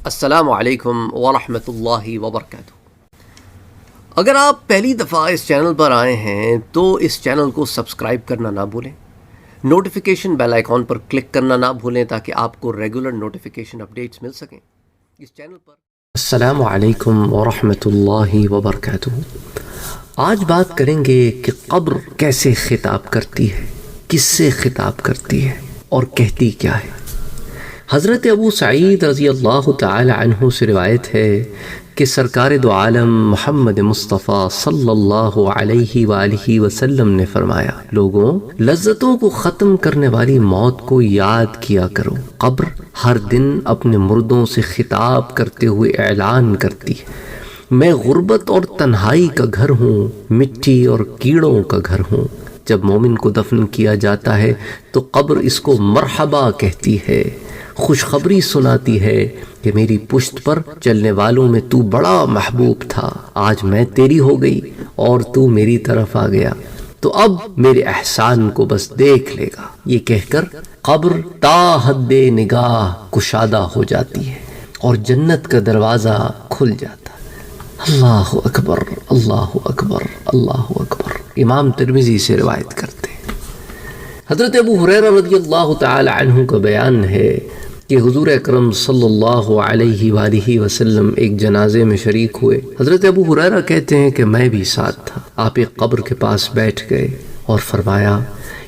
السلام علیکم ورحمۃ اللہ وبرکاتہ۔ اگر آپ پہلی دفعہ اس چینل پر آئے ہیں تو اس چینل کو سبسکرائب کرنا نہ بھولیں، نوٹیفیکیشن بیل آئیکن پر کلک کرنا نہ بھولیں تاکہ آپ کو ریگولر نوٹیفیکیشن اپڈیٹس مل سکیں اس چینل پر۔ السلام علیکم ورحمۃ اللہ وبرکاتہ۔ آج بات کریں گے کہ قبر کیسے خطاب کرتی ہے، کس سے خطاب کرتی ہے اور کہتی کیا ہے۔ حضرت ابو سعید رضی اللہ تعالی عنہ سے روایت ہے کہ سرکار دو عالم محمد مصطفیٰ صلی اللہ علیہ وآلہ وسلم نے فرمایا، لوگوں، لذتوں کو ختم کرنے والی موت کو یاد کیا کرو۔ قبر ہر دن اپنے مردوں سے خطاب کرتے ہوئے اعلان کرتی ہے، میں غربت اور تنہائی کا گھر ہوں، مٹی اور کیڑوں کا گھر ہوں۔ جب مومن کو دفن کیا جاتا ہے تو قبر اس کو مرحبا کہتی ہے، خوشخبری سناتی ہے کہ میری پشت پر چلنے والوں میں تو بڑا محبوب تھا، آج میں تیری ہو گئی اور تو میری طرف آ گیا، تو اب میرے احسان کو بس دیکھ لے گا۔ یہ کہہ کر قبر تا حد نگاہ کشادہ ہو جاتی ہے اور جنت کا دروازہ کھل جاتا ہے۔ اللہ اکبر، اللہ اکبر، اللہ اکبر۔ امام ترمذی سے روایت کرتے ہیں۔ حضرت ابو ہریرہ رضی اللہ تعالی عنہ کا بیان ہے کہ حضور اکرم صلی اللہ علیہ وآلہ وسلم ایک جنازے میں شریک ہوئے۔ حضرت ابو ہریرہ کہتے ہیں کہ میں بھی ساتھ تھا۔ آپ ایک قبر کے پاس بیٹھ گئے اور فرمایا،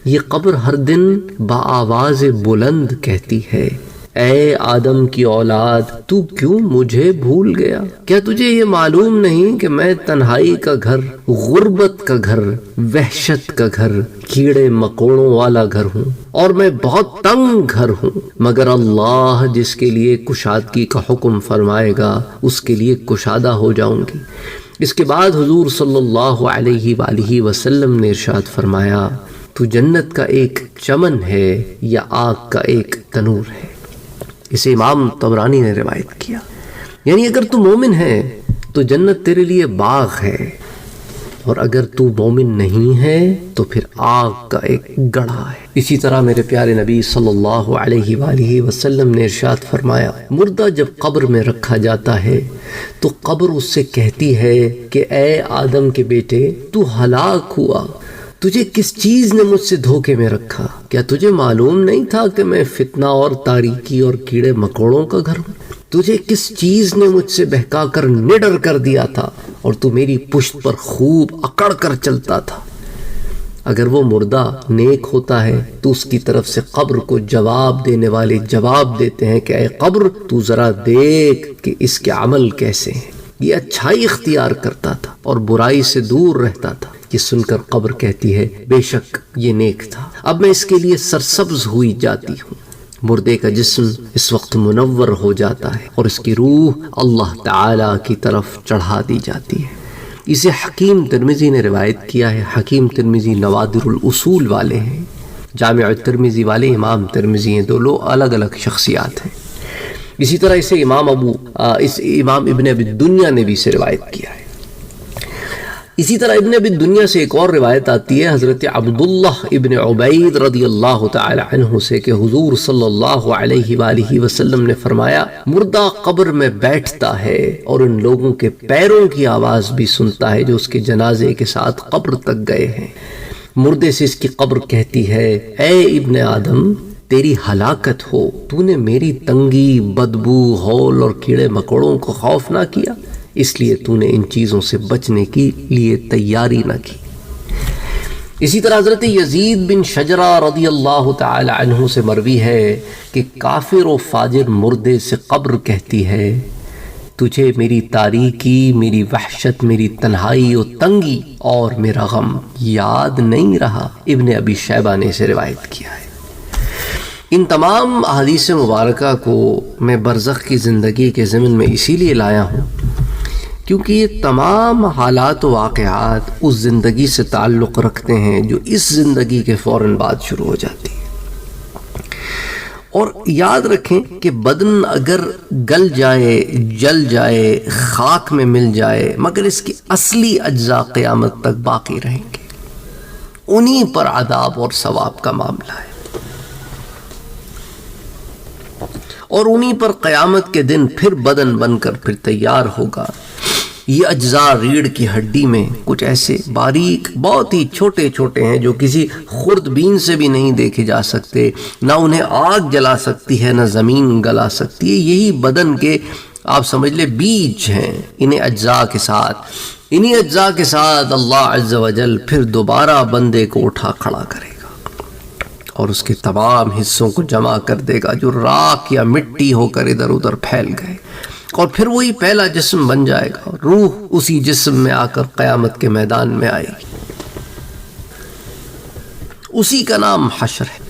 یہ قبر ہر دن بآواز بلند کہتی ہے، اے آدم کی اولاد، تو کیوں مجھے بھول گیا؟ کیا تجھے یہ معلوم نہیں کہ میں تنہائی کا گھر، غربت کا گھر، وحشت کا گھر، کیڑے مکوڑوں والا گھر ہوں، اور میں بہت تنگ گھر ہوں، مگر اللہ جس کے لیے کشادگی کا حکم فرمائے گا اس کے لیے کشادہ ہو جاؤں گی۔ اس کے بعد حضور صلی اللہ علیہ وآلہ وسلم نے ارشاد فرمایا، تو جنت کا ایک چمن ہے یا آگ کا ایک تنور ہے۔ اسے امام طبرانی نے روایت کیا۔ یعنی اگر تو مومن ہے تو جنت تیرے لیے باغ ہے، اور اگر تو مومن نہیں ہے تو پھر آگ کا ایک گڑھا ہے۔ اسی طرح میرے پیارے نبی صلی اللہ علیہ وآلہ وسلم نے ارشاد فرمایا، مردہ جب قبر میں رکھا جاتا ہے تو قبر اس سے کہتی ہے کہ اے آدم کے بیٹے، تو ہلاک ہوا، تجھے کس چیز نے مجھ سے دھوکے میں رکھا؟ کیا تجھے معلوم نہیں تھا کہ میں فتنہ اور تاریکی اور کیڑے مکوڑوں کا گھر ہوں؟ تجھے کس چیز نے مجھ سے بہکا کر نڈر کر دیا تھا اور تو میری پشت پر خوب اکڑ کر چلتا تھا؟ اگر وہ مردہ نیک ہوتا ہے تو اس کی طرف سے قبر کو جواب دینے والے جواب دیتے ہیں کہ اے قبر، تو ذرا دیکھ کہ اس کے عمل کیسے ہیں، یہ اچھائی اختیار کرتا تھا اور برائی سے دور رہتا تھا۔ یہ سن کر قبر کہتی ہے، بے شک یہ نیک تھا، اب میں اس کے لیے سرسبز ہوئی جاتی ہوں۔ مردے کا جسم اس وقت منور ہو جاتا ہے اور اس کی روح اللہ تعالی کی طرف چڑھا دی جاتی ہے۔ اسے حکیم ترمذی نے روایت کیا ہے۔ حکیم ترمذی نوادر الاصول والے ہیں، جامع ترمذی والے امام ترمذی ہیں، دو لوگ الگ الگ شخصیات ہیں۔ اسی طرح اسے امام ابن ابی دنیا نے بھی اسے روایت کیا ہے۔ اسی طرح ابن ابی دنیا سے ایک اور روایت آتی ہے حضرت عبداللہ ابن عبید رضی اللہ تعالی عنہ سے کہ حضور صلی اللہ علیہ وآلہ وسلم نے فرمایا، مردہ قبر میں بیٹھتا ہے اور ان لوگوں کے پیروں کی آواز بھی سنتا ہے جو اس کے جنازے کے ساتھ قبر تک گئے ہیں۔ مردے سے اس کی قبر کہتی ہے، اے ابن آدم، تیری ہلاکت ہو، تو نے میری تنگی، بدبو، ہول اور کیڑے مکوڑوں کو خوف نہ کیا، اس لیے تو نے ان چیزوں سے بچنے کے لیے تیاری نہ کی۔ اسی طرح حضرت یزید بن شجرہ رضی اللہ تعالی عنہ سے مروی ہے کہ کافر و فاجر مردے سے قبر کہتی ہے، تجھے میری تاریکی، میری وحشت، میری تنہائی و تنگی اور میرا غم یاد نہیں رہا۔ ابن ابی شیبہ نے اسے روایت کیا ہے۔ ان تمام احادیث مبارکہ کو میں برزخ کی زندگی کے ضمن میں اسی لیے لایا ہوں کیونکہ یہ تمام حالات و واقعات اس زندگی سے تعلق رکھتے ہیں جو اس زندگی کے فوراً بعد شروع ہو جاتی ہے۔ اور یاد رکھیں کہ بدن اگر گل جائے، جل جائے، خاک میں مل جائے، مگر اس کی اصلی اجزاء قیامت تک باقی رہیں گے، انہی پر عذاب اور ثواب کا معاملہ ہے۔ اور انہی پر قیامت کے دن پھر بدن بن کر پھر تیار ہوگا۔ یہ اجزاء ریڑھ کی ہڈی میں کچھ ایسے باریک بہت ہی چھوٹے چھوٹے ہیں جو کسی خوردبین سے بھی نہیں دیکھے جا سکتے، نہ انہیں آگ جلا سکتی ہے نہ زمین گلا سکتی ہے۔ یہی بدن کے آپ سمجھ لیں بیج ہیں۔ انہیں اجزاء کے ساتھ اللہ عز و جل پھر دوبارہ بندے کو اٹھا کھڑا کرے گا اور اس کے تمام حصوں کو جمع کر دے گا جو راکھ یا مٹی ہو کر ادھر ادھر پھیل گئے، اور پھر وہی پہلا جسم بن جائے گا۔ روح اسی جسم میں آ کر قیامت کے میدان میں آئے گی۔ اسی کا نام حشر ہے۔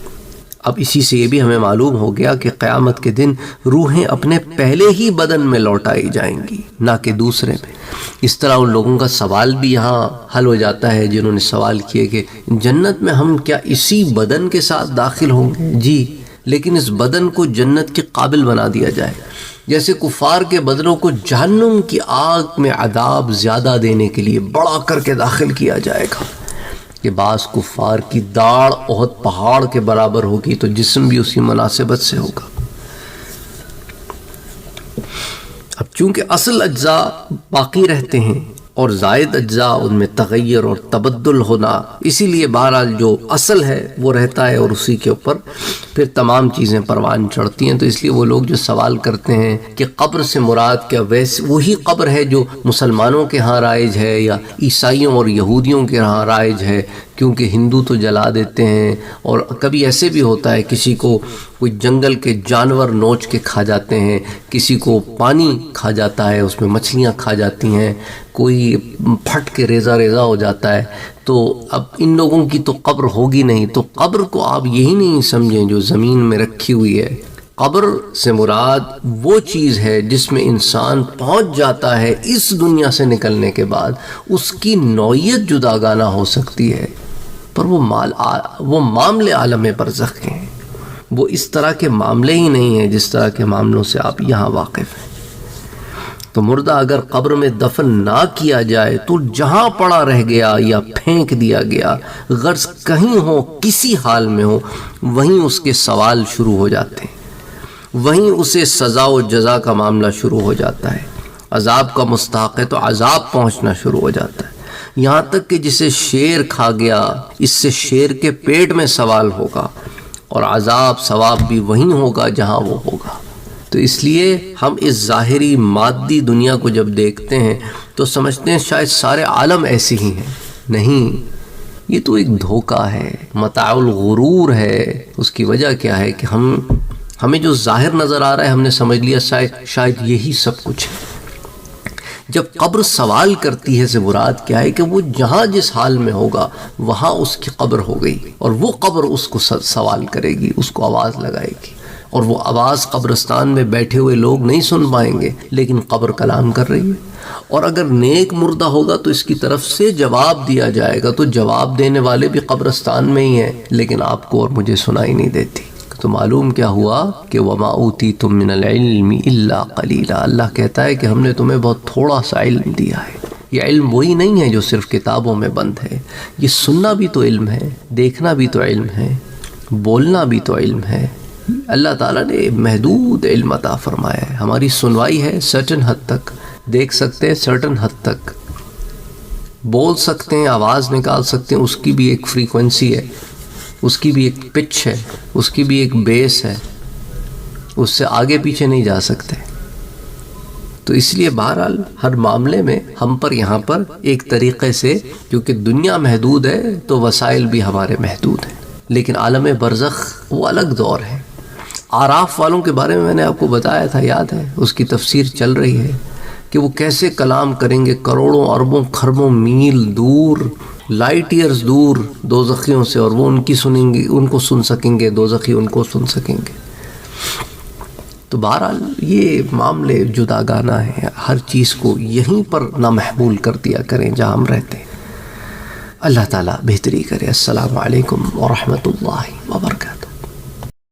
اب اسی سے یہ بھی ہمیں معلوم ہو گیا کہ قیامت کے دن روحیں اپنے پہلے ہی بدن میں لوٹائی جائیں گی، نہ کہ دوسرے میں۔ اس طرح ان لوگوں کا سوال بھی یہاں حل ہو جاتا ہے جنہوں نے سوال کیے کہ جنت میں ہم کیا اسی بدن کے ساتھ داخل ہوں گے؟ جی، لیکن اس بدن کو جنت کے قابل بنا دیا جائے، جیسے کفار کے بدنوں کو جہنم کی آگ میں عذاب زیادہ دینے کے لیے بڑا کر کے داخل کیا جائے گا کہ بعض کفار کی داڑھ احد پہاڑ کے برابر ہوگی تو جسم بھی اسی مناسبت سے ہوگا۔ اب چونکہ اصل اجزاء باقی رہتے ہیں اور زائد اجزاء ان میں تغیر اور تبدل ہونا، اسی لیے بہرحال جو اصل ہے وہ رہتا ہے اور اسی کے اوپر پھر تمام چیزیں پروان چڑھتی ہیں۔ تو اس لیے وہ لوگ جو سوال کرتے ہیں کہ قبر سے مراد کیا وہی قبر ہے جو مسلمانوں کے ہاں رائج ہے یا عیسائیوں اور یہودیوں کے ہاں رائج ہے؟ کیونکہ ہندو تو جلا دیتے ہیں، اور کبھی ایسے بھی ہوتا ہے کسی کو کوئی جنگل کے جانور نوچ کے کھا جاتے ہیں، کسی کو پانی کھا جاتا ہے، اس میں مچھلیاں کھا جاتی ہیں، کوئی پھٹ کے ریزہ ہو جاتا ہے۔ تو اب ان لوگوں کی تو قبر ہوگی نہیں، تو قبر کو آپ یہی نہیں سمجھیں جو زمین میں رکھی ہوئی ہے۔ قبر سے مراد وہ چیز ہے جس میں انسان پہنچ جاتا ہے اس دنیا سے نکلنے کے بعد۔ اس کی نوعیت جداگانہ ہو سکتی ہے، پر وہ معاملے عالم برزخ کے ہیں، وہ اس طرح کے معاملے ہی نہیں ہیں جس طرح کے معاملوں سے آپ یہاں واقف ہیں۔ تو مردہ اگر قبر میں دفن نہ کیا جائے تو جہاں پڑا رہ گیا یا پھینک دیا گیا، غرض کہیں ہو کسی حال میں ہو، وہیں اس کے سوال شروع ہو جاتے ہیں، وہیں اسے سزا و جزا کا معاملہ شروع ہو جاتا ہے۔ عذاب کا مستحق ہے تو عذاب پہنچنا شروع ہو جاتا ہے، یہاں تک کہ جسے شیر کھا گیا اس سے شیر کے پیٹ میں سوال ہوگا، اور عذاب ثواب بھی وہیں ہوگا جہاں وہ ہوگا۔ تو اس لیے ہم اس ظاہری مادی دنیا کو جب دیکھتے ہیں تو سمجھتے ہیں شاید سارے عالم ایسے ہی ہیں۔ نہیں، یہ تو ایک دھوکہ ہے، متاع الغرور ہے۔ اس کی وجہ کیا ہے کہ ہمیں جو ظاہر نظر آ رہا ہے ہم نے سمجھ لیا شاید یہی سب کچھ ہے۔ جب قبر سوال کرتی ہے سے مراد کیا ہے کہ وہ جہاں جس حال میں ہوگا وہاں اس کی قبر ہو گئی، اور وہ قبر اس کو سوال کرے گی، اس کو آواز لگائے گی، اور وہ آواز قبرستان میں بیٹھے ہوئے لوگ نہیں سن پائیں گے، لیکن قبر کلام کر رہی ہے۔ اور اگر نیک مردہ ہوگا تو اس کی طرف سے جواب دیا جائے گا، تو جواب دینے والے بھی قبرستان میں ہی ہیں، لیکن آپ کو اور مجھے سنائی نہیں دیتی۔ تو معلوم کیا ہوا کہ وَمَا أُوتِيتُم مِّنَ الْعِلْمِ إِلَّا قَلِيلًا، اللہ کہتا ہے کہ ہم نے تمہیں بہت تھوڑا سا علم دیا ہے۔ یہ علم وہی نہیں ہے جو صرف کتابوں میں بند ہے، یہ سننا بھی تو علم ہے، دیکھنا بھی تو علم ہے، بولنا بھی تو علم ہے۔ اللہ تعالیٰ نے محدود علم عطا فرمایا ہے۔ ہماری سنوائی ہے سرٹن حد تک، دیکھ سکتے ہیں سرٹن حد تک، بول سکتے ہیں، آواز نکال سکتے ہیں، اس کی بھی ایک فریکوینسی ہے، اس کی بھی ایک پچ ہے، اس کی بھی ایک بیس ہے، اس سے آگے پیچھے نہیں جا سکتے۔ تو اس لیے بہرحال ہر معاملے میں ہم پر یہاں پر ایک طریقے سے، کیونکہ دنیا محدود ہے تو وسائل بھی ہمارے محدود ہیں، لیکن عالم برزخ وہ الگ دور ہے۔ آراف والوں کے بارے میں نے آپ کو بتایا تھا، یاد ہے؟ اس کی تفسیر چل رہی ہے کہ وہ کیسے کلام کریں گے کروڑوں اربوں خربوں میل دور، لائٹ ایئرز دور دوزخیوں سے، اور وہ ان کی سنیں گے، ان کو سن سکیں گے، دوزخی ان کو سن سکیں گے۔ تو بہرحال یہ معاملے جداگانہ ہیں، ہر چیز کو یہیں پر نہ محمول کر دیا کریں جہاں ہم رہتے ہیں۔ اللہ تعالیٰ بہتری کرے۔ السلام علیکم ورحمۃ اللہ وبرکاتہ۔